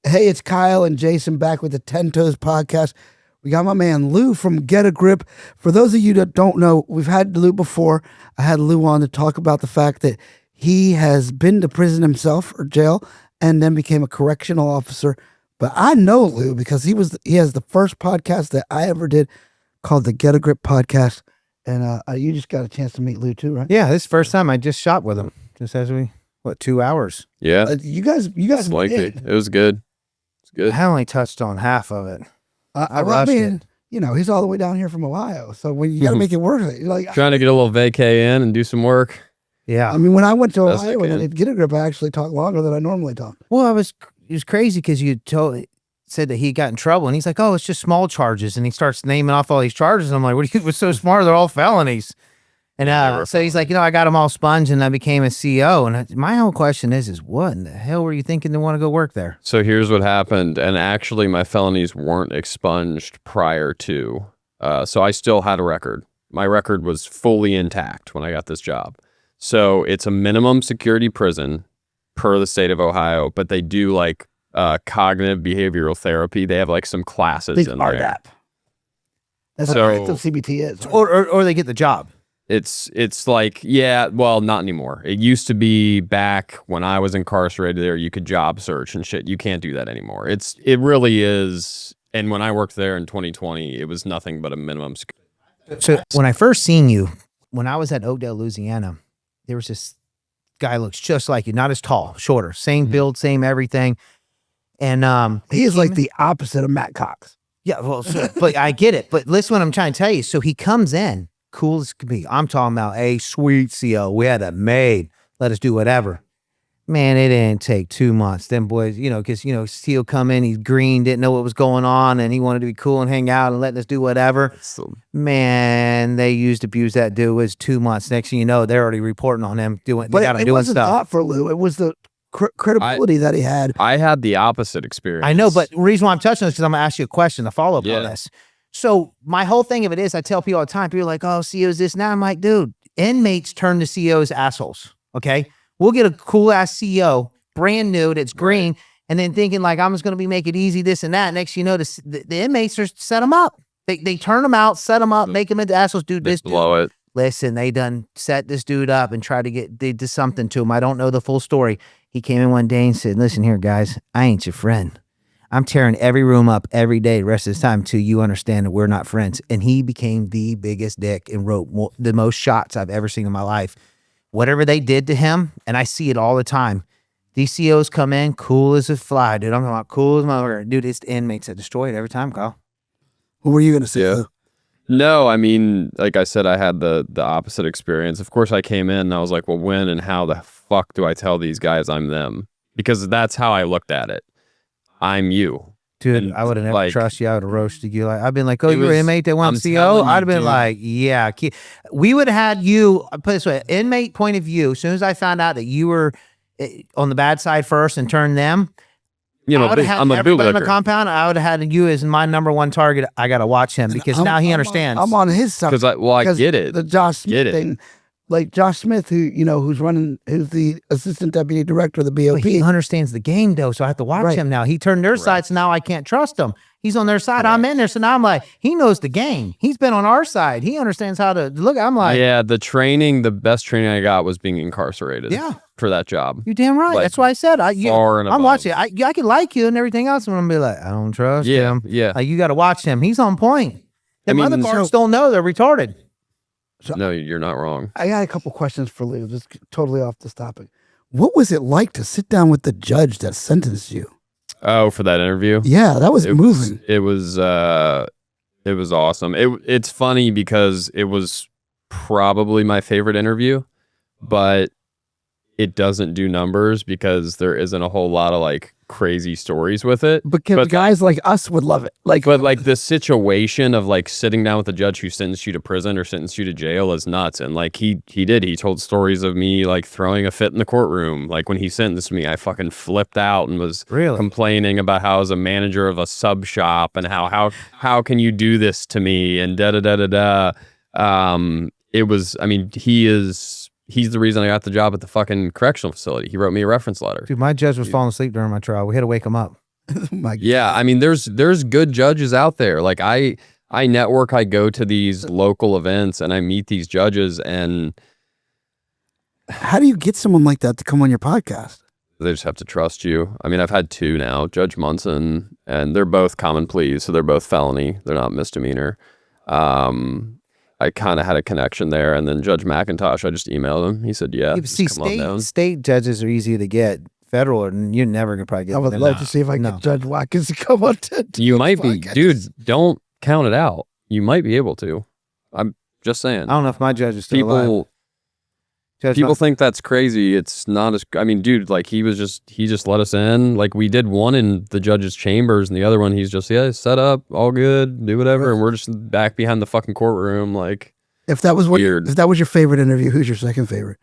Hey, it's Kyle and Jason back with the 10 Toes podcast. We got my man Lou from Get a Grip. For those of you that don't know, we've had Lou before. I had Lou on to talk about the fact that he has been to prison himself or jail and then became a correctional officer. But I know Lou because he has the first podcast that I ever did called the Get a Grip podcast. And you just got a chance to meet Lou too, right? Yeah, this is the first time I just shot with him. Just as 2 hours? Yeah. You guys like it was good. It's good. I only touched on half of it. I mean, you know, he's all the way down here from Ohio. So when you got to make it work, like trying to get a little vacay in and do some work. Yeah. I mean, when I went to Ohio and I did Get a Grip, I actually talked longer than I normally talk. Well, it was crazy because said that he got in trouble and he's like, oh, it's just small charges. And he starts naming off all these charges. And I'm like, what are you, what's so smart? They're all felonies. And so he's like, I got them all sponged and I became a CO. And my whole question is what in the hell were you thinking to want to go work there? So here's what happened. And actually my felonies weren't expunged prior to. So I still had a record. My record was fully intact when I got this job. So it's a minimum security prison per the state of Ohio, but they do like cognitive behavioral therapy. They have like some classes in there. RDAP. That's what CBT is. Right? Or they get the job. It's like, yeah, well, not anymore. It used to be back when I was incarcerated there, you could job search and shit. You can't do that anymore. It really is. And when I worked there in 2020, it was nothing but a minimum. So when I first seen you, when I was at Oakdale, Louisiana, there was this guy looks just like you, not as tall, shorter, same build, same everything. And he is like the opposite of Matt Cox. Yeah, well, but I get it. But listen what I'm trying to tell you. So he comes in, cool as could be. I'm talking about a sweet CO. We had that made. Let us do whatever. Man, it didn't take 2 months. Them boys, because, CO come in, he's green, didn't know what was going on, and he wanted to be cool and hang out and letting us do whatever. Man, they abused that dude. It was 2 months. Next thing you know, they're already reporting on him doing stuff. It wasn't that for Lou. It was the credibility that he had. I had the opposite experience. I know, but the reason why I'm touching this is because I'm going to ask you a question, a follow-up on this. So my whole thing of it is, I tell people all the time, people are like, oh, CO's this. Now I'm like, dude, inmates turn to COs assholes, okay? We'll get a cool-ass CO, brand new, that's green, and then thinking like, I'm just going to be make it easy, this and that. Next, the inmates are set them up. They turn them out, set them up, make them into assholes. Dude, this blow it. Listen, they done set this dude up and try to they did something to him. I don't know the full story. He came in one day and said, listen here, guys, I ain't your friend. I'm tearing every room up every day the rest of this time until you understand that we're not friends. And he became the biggest dick and wrote the most shots I've ever seen in my life. Whatever they did to him, and I see it all the time. These COs come in cool as a fly, dude. I'm talking about cool as my dude. It's the inmates that destroy it every time, Kyle. What were you going to say? Yeah. No, I mean, like I said, I had the opposite experience. Of course, I came in and I was like, well, when and how the fuck do I tell these guys I'm them? Because that's how I looked at it. I'm you. Dude, and I would have never trusted you. I would have roasted you. Like, I've been like, oh, you're an inmate that wants CO? I'd have been like, yeah. We would have had you, I'll put it this way, inmate point of view, as soon as I found out that you were on the bad side first and turned them, I'm a bootlicker. In the compound, I would have had you as my number one target. I got to watch him because now he understands. I'm on his side. Because I get it. The Josh Smith thing. Like Josh Smith, who's the assistant deputy director of the BOP. He understands the game, though, so I have to watch him now. He turned their side, so now I can't trust him. He's on their side. I'm in there, so now I'm like, he knows the game. He's been on our side. He understands how to look. I'm like, yeah, the best training I got was being incarcerated. Yeah, for that job. You damn right. Like, that's why I said I'm watching. I can like you and everything else, and I'm gonna be like, I don't trust him. Yeah, like, you got to watch him. He's on point. The other guards don't know they're retarded. So, no, you're not wrong. I got a couple questions for Lou. Just totally off this topic. What was it like to sit down with the judge that sentenced you? Oh, for that interview? Yeah, that was moving. It was awesome. It's funny because it was probably my favorite interview, but it doesn't do numbers because there isn't a whole lot of like crazy stories with it. But guys like us would love it. But the situation of like sitting down with the judge who sentenced you to prison or sentenced you to jail is nuts. And like he told stories of me like throwing a fit in the courtroom. Like when he sentenced me, I fucking flipped out and was complaining about how I was a manager of a sub shop and how can you do this to me and da da da da da. It was, I mean, he's the reason I got the job at the fucking correctional facility. He wrote me a reference letter. Dude, my judge was falling asleep during my trial. We had to wake him up. My God. Yeah, I mean, there's good judges out there. Like I network, I go to these local events and I meet these judges, and How do you get someone like that to come on your podcast? they just have to trust you. I mean, I've had 2 now, Judge Munson, and they're both common pleas, so they're both felony. They're not misdemeanor. I kind of had a connection there, and then Judge McIntosh, I just emailed him. He said, "Yeah, Yeah, just see, come on down." state judges are easy to get. Federal, and you're never gonna probably get. I would them. love to see if I could get Judge Watkins to come on to You might be, podcast. dude. Don't count it out. You might be able to. I'm just saying. I don't know if my judge is still alive. People think that's crazy. It's not as, I mean, dude, like he just let us in. Like we did one in the judge's chambers and the other one, he's just, yeah, set up, all good, do whatever. And we're just back behind the fucking courtroom. Like, If that was weird. If that was your favorite interview, who's your second favorite?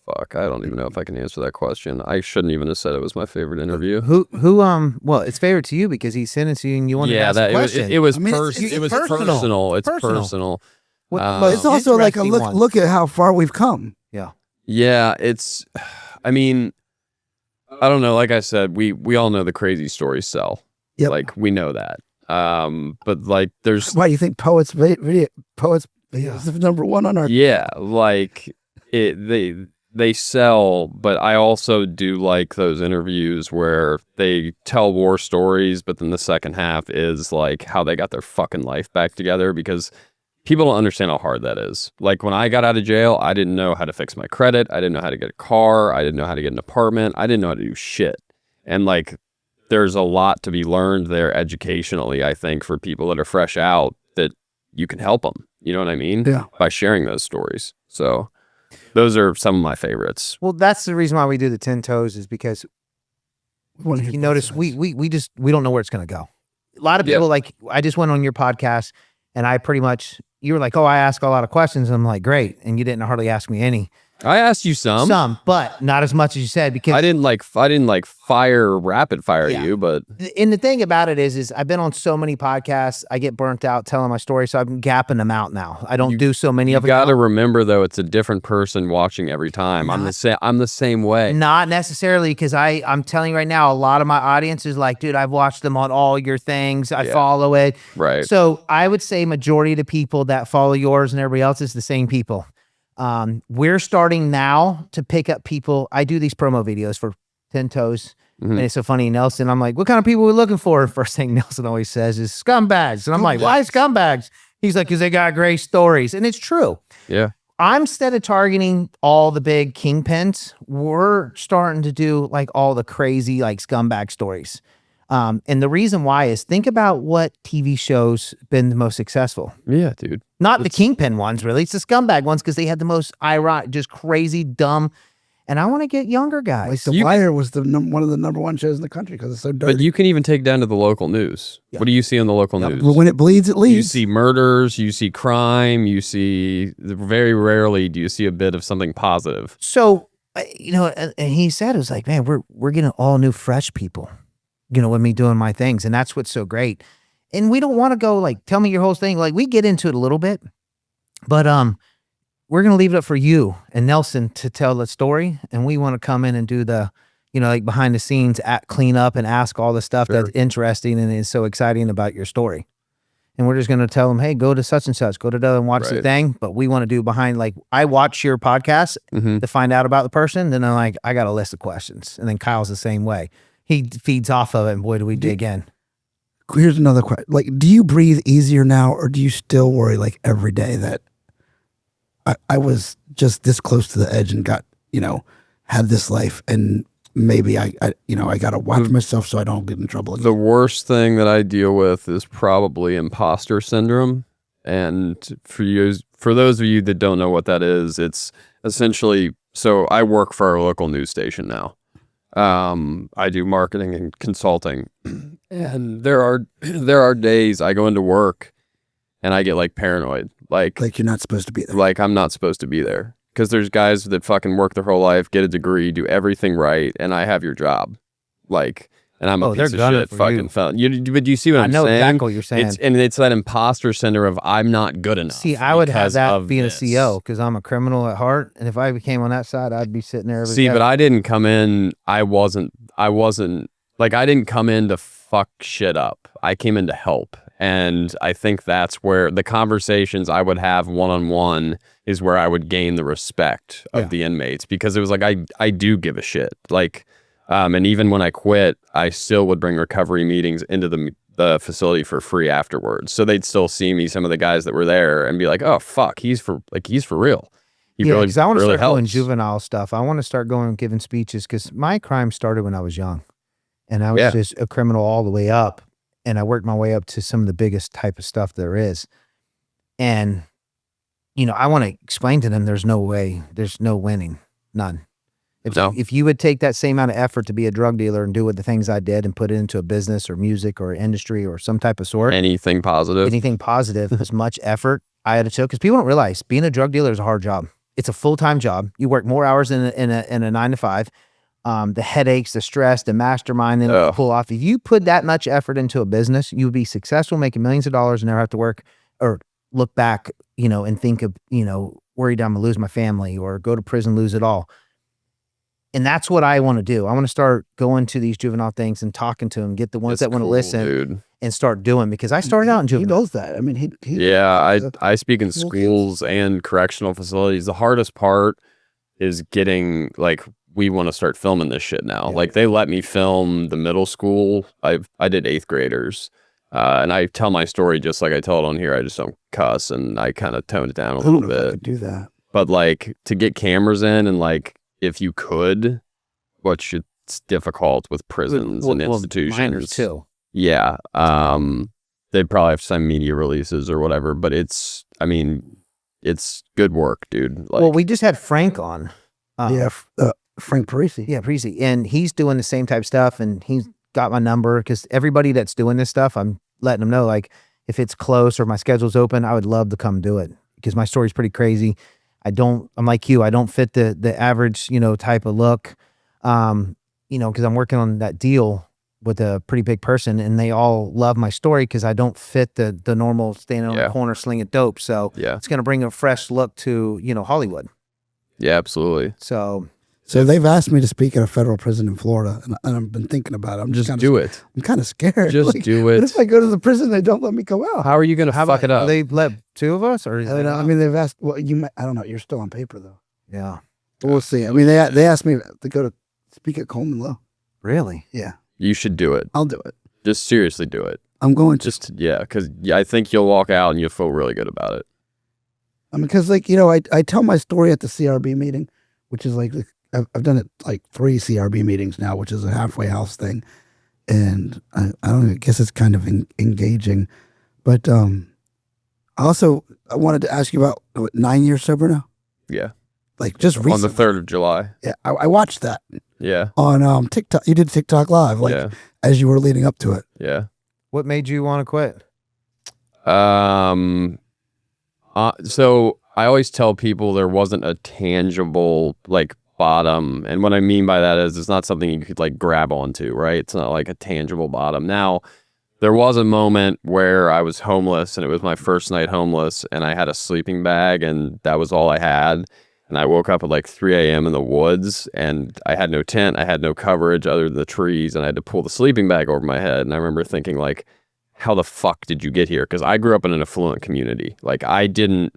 Fuck, I don't even know if I can answer that question. I shouldn't even have said it was my favorite interview. Well, it's favorite to you because he sentenced you and you wanted to ask a question. It was I mean, it was personal. It's personal. But it's also like a look at how far we've come. Yeah, it's, I mean, I don't know. Like I said, we all know the crazy stories sell. Yep. Like we know that. But like there's, Why do you think Poets video is the number one on our? yeah, like they sell, but I also do like those interviews where they tell war stories, but then the second half is like how they got their fucking life back together, because people don't understand how hard that is. Like when I got out of jail, I didn't know how to fix my credit. I didn't know how to get a car. I didn't know how to get an apartment. I didn't know how to do shit. And like, there's a lot to be learned there educationally, I think, for people that are fresh out, that you can help them. You know what I mean? Yeah. By sharing those stories. So those are some of my favorites. Well, that's the reason why we do the 10 toes, is because if you notice, we don't know where it's going to go. A lot of people, like, I just went on your podcast and I pretty much, you were like, oh, I ask a lot of questions. And I'm like, great. And you didn't hardly ask me any. I asked you some, but not as much as you said, because I didn't like rapid fire you, but and the thing about it is I've been on so many podcasts, I get burnt out telling my story, so I'm gapping them out now. I don't do so many of them. You got to remember though, it's a different person watching every time. I'm the same way. Not necessarily, because I'm telling you right now, a lot of my audience is like, dude, I've watched them on all your things. I follow it. Right. So I would say majority of the people that follow yours and everybody else is the same people. We're starting now to pick up people. I do these promo videos for 10 Toes. And it's so funny, Nelson, I'm like, what kind of people are we looking for? First thing Nelson always says is scumbags. And I'm like, why scumbags? He's like, because they got great stories. And it's true. Yeah. Instead of targeting all the big kingpins, we're starting to do like all the crazy like scumbag stories. And the reason why is, think about what TV shows been the most successful. Yeah, dude. Not the kingpin ones, really. It's the scumbag ones, because they had the most ironic, just crazy, dumb. And I want to get younger guys. Like Supplier was one of the number one shows in the country because it's so dirty. But you can even take down to the local news. Yeah. What do you see on the local news? When it bleeds, it leads. You see murders, you see crime, you see, very rarely do you see a bit of something positive. So, and he said, it was like, man, we're getting all new, fresh people, with me doing my things. And that's what's so great. And we don't want to go like, tell me your whole thing. Like, we get into it a little bit, but we're going to leave it up for you and Nelson to tell the story. And we want to come in and do the, like behind the scenes, clean up and ask all the stuff that's interesting and is so exciting about your story. And we're just going to tell them, hey, go to such and such, go to the and watch the thing. But we want to do behind, like, I watch your podcast to find out about the person. Then I'm like, I got a list of questions. And then Kyle's the same way. He feeds off of it, and boy, do we dig in. Here's another question. Like, do you breathe easier now, or do you still worry like every day that I was just this close to the edge and got, had this life, and maybe I got to watch myself so I don't get in trouble again? The worst thing that I deal with is probably imposter syndrome. And for those of you that don't know what that is, it's essentially, so I work for our local news station now. I do marketing and consulting, and there are days I go into work and I get like paranoid, like you're not supposed to be there. Like I'm not supposed to be there, because there's guys that fucking work their whole life, get a degree, do everything right, and I have your job, like, and I'm a piece of shit fucking felon. But you see what I'm saying? I know exactly what you're saying. It's that imposter syndrome of I'm not good enough. See, I would have that being a CO, because I'm a criminal at heart, and if I became on that side, I'd be sitting there every day. But I didn't come in. I wasn't like I didn't come in to fuck shit up. I came in to help. And I think that's where the conversations I would have one-on-one is where I would gain the respect of the inmates, because it was like, I do give a shit. Like, and even when I quit, I still would bring recovery meetings into the facility for free afterwards. So they'd still see me, some of the guys that were there, and be like, oh, fuck, he's for real. He Yeah, because I want to really start doing helps. juvenile stuff. I want to start going and giving speeches, because my crime started when I was young. And I was just a criminal all the way up. And I worked my way up to some of the biggest type of stuff there is. And, you know, I want to explain to them there's no way, there's no winning, none. If you would take that same amount of effort to be a drug dealer and do what the things I did and put it into a business or music or industry or some type of sort. Anything positive, as much effort I had to took. Because people don't realize being a drug dealer is a hard job. It's a full-time job. You work more hours in a 9 to 5. The headaches, the stress, the mastermind, and pull off. If you put that much effort into a business, you would be successful, making millions of dollars, and never have to work or look back, you know, and think of, you know, worried I'm gonna lose my family or go to prison, lose it all. And that's what I want to do. I want to start going to these juvenile things and talking to them, get the ones that want to listen, dude. And start doing, because I started out in juvenile. He knows that. I mean, I speak in schools and correctional facilities. The hardest part is getting, like, we want to start filming this shit now. Like, they let me film the middle school. I did 8th graders. And I tell my story just like I tell it on here. I just don't cuss, and I kind of tone it down a little bit. I could do that. But like, to get cameras in, and like, if you could, which it's difficult with prisons and institutions. Minors too. Yeah. They'd probably have to sign media releases or whatever, but it's it's good work, dude. Like, well, we just had Frank on. Frank Parisi. Yeah, Parisi. And he's doing the same type stuff, and he's got my number, because everybody that's doing this stuff, I'm letting them know, like, if it's close or my schedule's open, I would love to come do it, because my story's pretty crazy. I'm like you, I don't fit the average, you know, type of look, you know, because I'm working on that deal with a pretty big person, and they all love my story because I don't fit the normal standing on the corner slinging dope. So it's going to bring a fresh look to, you know, Hollywood. Yeah, absolutely. So they've asked me to speak in a federal prison in Florida, and I've been thinking about it. I'm just do it. I'm kind of scared. Just do it. What if I go to the prison and they don't let me go out? How are you going to fuck it up? They let 2 of us, or I mean, they've asked. Well, you might. I don't know. You're still on paper though. Yeah, but we'll see. I mean, they asked me to go to speak at Coleman Low. Really? Yeah. You should do it. I'll do it. Just seriously do it. I'm going to. Just because I think you'll walk out and you'll feel really good about it. I mean, because like, you know, I tell my story at the CRB meeting, which is like I've done it like 3 CRB meetings now, which is a halfway house thing, and I don't know, I guess it's kind of engaging, but I wanted to ask you about 9 years sober now. Yeah, like just recently. On the 3rd of July. Yeah, I watched that. Yeah, on TikTok. You did TikTok live, like as you were leading up to it. Yeah. What made you want to quit? So I always tell people there wasn't a tangible like bottom, and what I mean by that is it's not something you could like grab onto, right? It's not like a tangible bottom. Now, there was a moment where I was homeless, and it was my first night homeless, and I had a sleeping bag, and that was all I had. And I woke up at like 3 a.m. in the woods, and I had no tent, I had no coverage other than the trees, and I had to pull the sleeping bag over my head. And I remember thinking, like, how the fuck did you get here? Because I grew up in an affluent community. Like, I didn't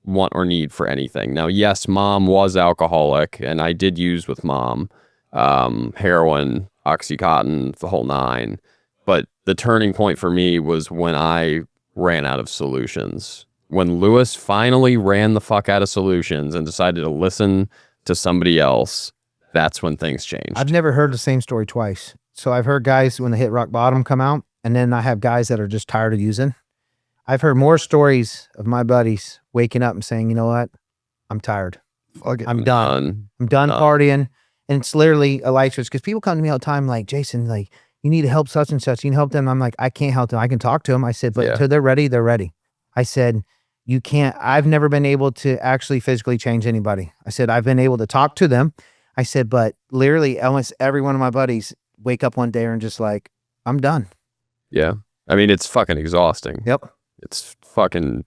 want or need for anything. Now, yes, mom was alcoholic, and I did use with mom, heroin, Oxycontin, the whole 9. But the turning point for me was when I ran out of solutions. When Louis finally ran the fuck out of solutions and decided to listen to somebody else, that's when things changed. I've never heard the same story twice. So I've heard guys when they hit rock bottom come out, and then I have guys that are just tired of using. I've heard more stories of my buddies waking up and saying, you know what? I'm tired. Fuck it. I'm done. I'm done partying. And it's literally a light switch, because people come to me all the time like, Jason, like, you need to help such and such. You can help them. I'm like, I can't help them. I can talk to them. I said, but until they're ready, they're ready. I said, you can't, I've never been able to actually physically change anybody. I said, I've been able to talk to them. I said, but literally almost every one of my buddies wake up one day and just like, I'm done. Yeah. I mean, it's fucking exhausting. Yep. It's fucking,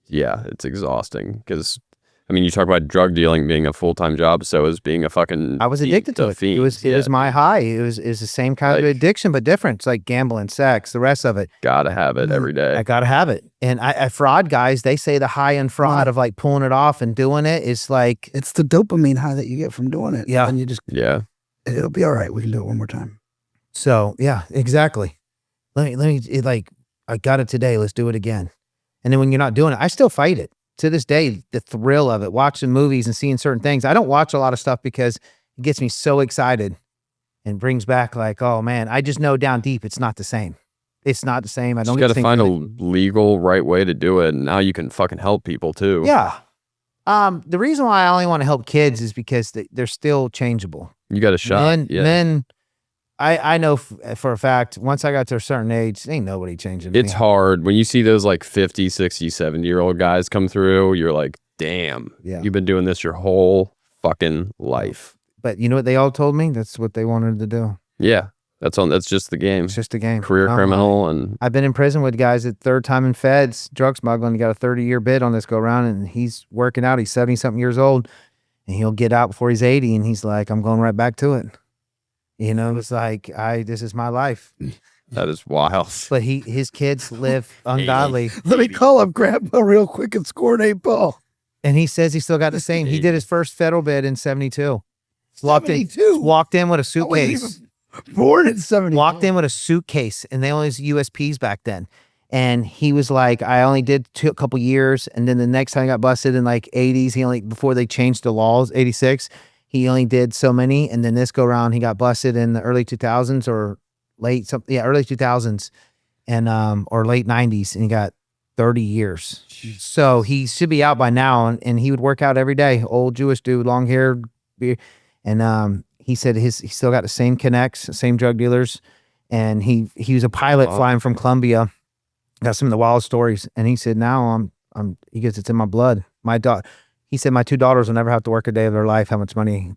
it's exhausting, because I mean, you talk about drug dealing being a full-time job, so is being a fucking I was addicted to it. fiend. It was my high. It was the same kind of addiction, but different. It's like gambling, sex, the rest of it. Gotta have it every day. I gotta have it. And I fraud guys, they say the high end fraud of like pulling it off and doing it is like It's the dopamine high that you get from doing it. Yeah. And you just, it'll be all right. We can do it one more time. so yeah, exactly. Let me like I got it today. Let's do it again. And then when you're not doing it, I still fight it. To this day, the thrill of it, watching movies and seeing certain things. I don't watch a lot of stuff because it gets me so excited and brings back like, oh man, I just know down deep it's not the same. It's not the same. I don't got to find a legal right way to do it. And now you can fucking help people too. Yeah. The reason why I only want to help kids is because they're still changeable. You got a shot. Men, I know for a fact, once I got to a certain age, ain't nobody changing me. It's hard. When you see those like 50, 60, 70-year-old guys come through, you're like, damn, you've been doing this your whole fucking life. But you know what they all told me? That's what they wanted to do. Yeah. That's just the game. It's just a game. Career criminal. And I've been in prison with guys that third time in feds, drug smuggling. He got a 30-year bid on this go round, and he's working out. He's 70-something years old, and he'll get out before he's 80, and he's like, I'm going right back to it. You know, it's like, this is my life. that is wild. But his kids live ungodly. Let me call up Grandpa real quick and score an 8-ball. And he says he still got the same. He did his first federal bid in 72. 72? Walked in with a suitcase. Born in 72. Walked in with a suitcase, and they only used USPs back then. And he was like, I only did a couple years. And then the next time he got busted in like 80s, before they changed the laws, 86, he only did so many. And then this go round, he got busted in the early 2000s or early 2000s and, or late 90s. And he got 30 years. Jeez. So he should be out by now. And he would work out every day. Old Jewish dude, long hair. And, he said he still got the same connects, same drug dealers. And he was a pilot flying from Colombia. Got some of the wildest stories. And he said, now he goes, it's in my blood. He said, my 2 daughters will never have to work a day of their life, how much money